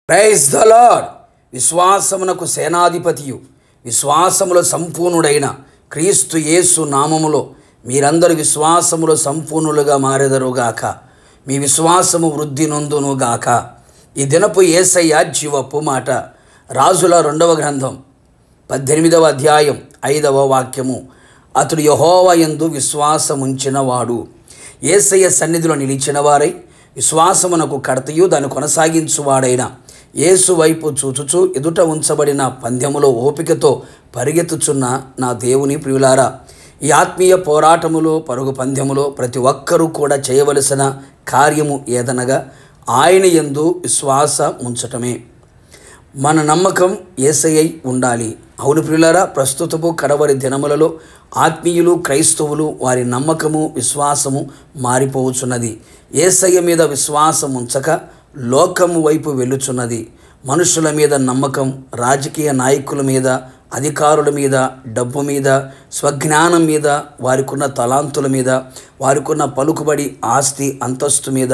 Praise the lord. విశ్వాసమునకు సేనాధిపతియు విశ్వాసములో సంపూర్ణుడైన క్రీస్తు యేసు నామములో మీరందరూ విశ్వాసములో సంపూర్ణులుగా మారెదరుగాక. మీ విశ్వాసము వృద్ధి నొందునుగాక. ఈ దినపు యేసయ్య జీవపు మాట. రాజుల 2వ గ్రంథం 18వ అధ్యాయం 5వ వాక్యము. అతడు యెహోవా యందు విశ్వాసముంచినవాడు. యేసయ్య సన్నిధిలో నిలిచిన వారై విశ్వాసమునకు కర్తయు దాన్ని కొనసాగించువాడైన యేసు వైపు చూచుచూ ఎదుట ఉంచబడిన పందెములో ఓపికతో పరిగెత్తుచున్న నా దేవుని ప్రియులారా, ఈ ఆత్మీయ పోరాటములో పరుగు పందెములో ప్రతి ఒక్కరూ కూడా చేయవలసిన కార్యము ఏదనగా ఆయన యందు విశ్వాసం ఉంచటమే. మన నమ్మకం యేసయ్యై ఉండాలి. అవును ప్రియులారా, ప్రస్తుతపు కడవరి దినములలో ఆత్మీయులు క్రైస్తవులు వారి నమ్మకము విశ్వాసము మారిపోవచ్చున్నది. యేసయ్య మీద విశ్వాసం ఉంచక లోకము వైపు వెళ్ళుచున్నది. మనుషుల మీద నమ్మకం, రాజకీయ నాయకుల మీద, అధికారుల మీద, డబ్బు మీద, స్వజ్ఞానం మీద, వారికున్న తలాంతుల మీద, వారికున్న పలుకుబడి, ఆస్తి, అంతస్తు మీద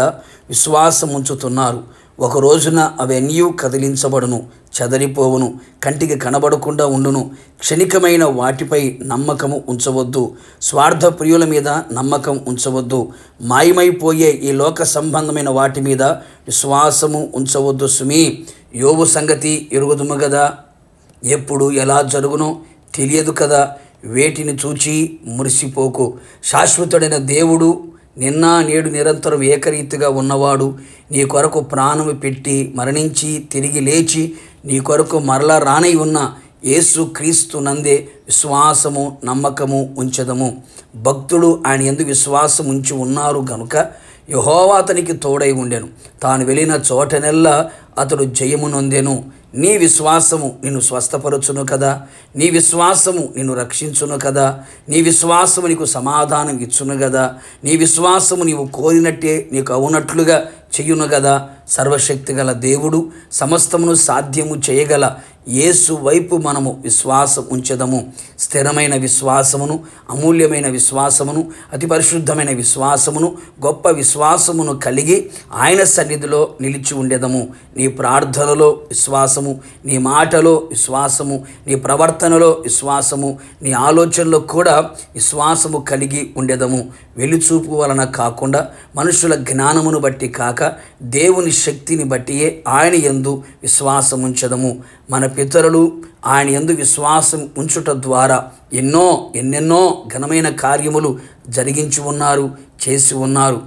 విశ్వాసం ఉంచుతున్నారు. ఒక రోజున అవన్నీ కదిలించబడును, చెదరిపోవును, కంటికి కనబడకుండా ఉండును. క్షణికమైన వాటిపై నమ్మకము ఉంచవద్దు. స్వార్థ ప్రియుల మీద నమ్మకం ఉంచవద్దు. మాయమైపోయే ఈ లోక సంబంధమైన వాటి మీద విశ్వాసము ఉంచవద్దు. సుమీ, యోబు సంగతి ఎరుగుదుము కదా. ఎప్పుడు ఎలా జరుగునో తెలియదు కదా. వేటిని చూచి మురిసిపోకు. శాశ్వతుడైన దేవుడు నిన్న నేడు నిరంతరం ఏకరీతిగా ఉన్నవాడు. నీ కొరకు ప్రాణము పెట్టి మరణించి తిరిగి లేచి నీ కొరకు మరలా రానై ఉన్న యేసు క్రీస్తు నందే విశ్వాసము నమ్మకము ఉంచెదము. భక్తుడు ఆయన యందు విశ్వాసం ఉంచి ఉన్నారు గనుక యెహోవా అతనికి తోడై ఉండెను. తాను వెళ్ళిన చోటనెల్లా అతడు జయము నొందెను. నీ విశ్వాసము నిన్ను స్వస్థపరచును కదా. నీ విశ్వాసము నిన్ను రక్షించును కదా. నీ విశ్వాసము నీకు సమాధానం ఇచ్చును కదా. నీ విశ్వాసము నీవు కోరినట్టే నీకు అవునట్లుగా చెయ్యును కదా. సర్వశక్తి గల దేవుడు సమస్తమును సాధ్యము చేయగల యేసు వైపు మనము విశ్వాసం ఉంచెదము. స్థిరమైన విశ్వాసమును, అమూల్యమైన విశ్వాసమును, అతి పరిశుద్ధమైన విశ్వాసమును, గొప్ప విశ్వాసమును కలిగి ఆయన సన్నిధిలో నిలిచి ఉండేదము. నీ ప్రార్థనలో విశ్వాసము, నీ మాటలో విశ్వాసము, నీ ప్రవర్తనలో విశ్వాసము, నీ ఆలోచనలో కూడా విశ్వాసము కలిగి ఉండేదము. వెలుచూపు వలన కాకుండా, మనుషుల జ్ఞానమును బట్టి కాక, దేవుని శక్తిని బట్టియే ఆయన యందు విశ్వాసం ఉంచదము. మన పితరులు ఆయన యందు విశ్వాసం ఉంచుట ద్వారా ఎన్నెన్నో ఘనమైన కార్యములు జరిగించి ఉన్నారు, చేసి ఉన్నారు.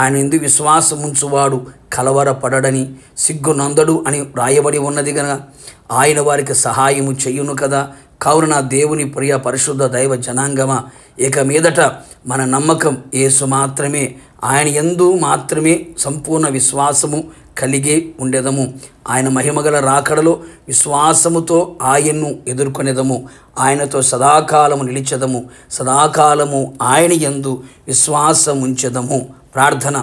ఆయన యందు విశ్వాసం ఉంచువాడు కలవరపడడని, సిగ్గునందడు అని వ్రాయబడి ఉన్నది గనక ఆయన వారికి సహాయము చెయ్యును కదా. కావున నా దేవుని ప్రియ పరిశుద్ధ దైవ జనాంగమా, ఇక మీదట మన నమ్మకం యేసు మాత్రమే. ఆయన యందు మాత్రమే సంపూర్ణ విశ్వాసము కలిగే ఉండేదము. ఆయన మహిమగల రాకడలో విశ్వాసముతో ఆయన్ను ఎదుర్కొనేదము. ఆయనతో సదాకాలము నిలిచెదము. సదాకాలము ఆయన యందు విశ్వాసం ఉంచెదము. ప్రార్థన.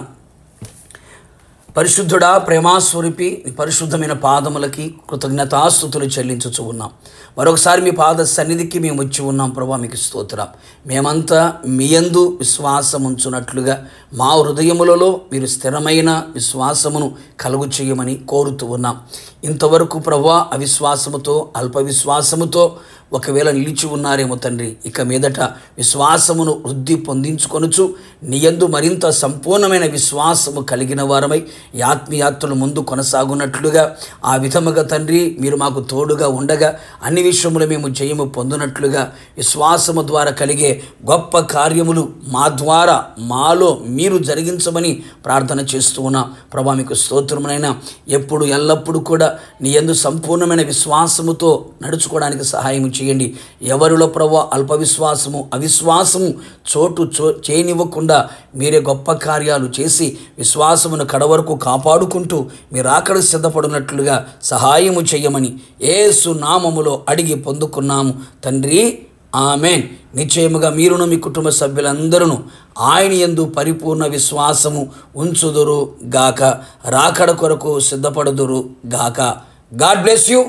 పరిశుద్ధుడా, ప్రేమాస్వరూపి, పరిశుద్ధమైన పాదములకి కృతజ్ఞతాస్తుతులు చెల్లించుచు ఉన్నాం. మరొకసారి మీ పాద సన్నిధికి మేము వచ్చి ఉన్నాం ప్రభా, మీకు స్తోత్రం. మేమంతా మీ యందు విశ్వాసం ఉంచున్నట్లుగా మా హృదయములలో మీరు స్థిరమైన విశ్వాసమును కలుగు చేయమని కోరుతూ ఉన్నాం. ఇంతవరకు ప్రభా అవిశ్వాసముతో, అల్ప విశ్వాసముతో ఒకవేళ నిలిచి ఉన్నారేమో తండ్రి, ఇక మీదట విశ్వాసమును వృద్ధి పొందించుకొనుచు నీ యందు మరింత సంపూర్ణమైన విశ్వాసము కలిగిన వారమై ఆత్మీయాత్మలు ముందు కొనసాగున్నట్లుగా, ఆ విధముగా తండ్రి మీరు మాకు తోడుగా ఉండగా అన్ని విషయములు మేము జయము పొందినట్లుగా, విశ్వాసము ద్వారా కలిగే గొప్ప కార్యములు మా ద్వారా మాలో మీరు జరిగించమని ప్రార్థన చేస్తూ ఉన్నాం. ప్రభా, మీకు స్తోత్రమునైనా ఎప్పుడు ఎల్లప్పుడూ కూడా నీ యందు సంపూర్ణమైన విశ్వాసముతో నడుచుకోవడానికి సహాయం చేయండి. ఎవరిలో ప్రభు అల్ప విశ్వాసము, అవిశ్వాసము చోటు చేయనివ్వకుండా మీరే గొప్ప కార్యాలు చేసి విశ్వాసమును కడవరకు కాపాడుకుంటూ మీరు అక్కడ సిద్ధపడినట్లుగా సహాయము చేయమని యేసు నామములో అడిగి పొందుకున్నాము తండ్రి, ఆమేన్. నిశ్చయముగా మీరును మీ కుటుంబ సభ్యులందరూ ఆయన యందు పరిపూర్ణ విశ్వాసము ఉంచుదురు గాక. రాకడ కొరకు సిద్ధపడుదురు గాక. God bless you.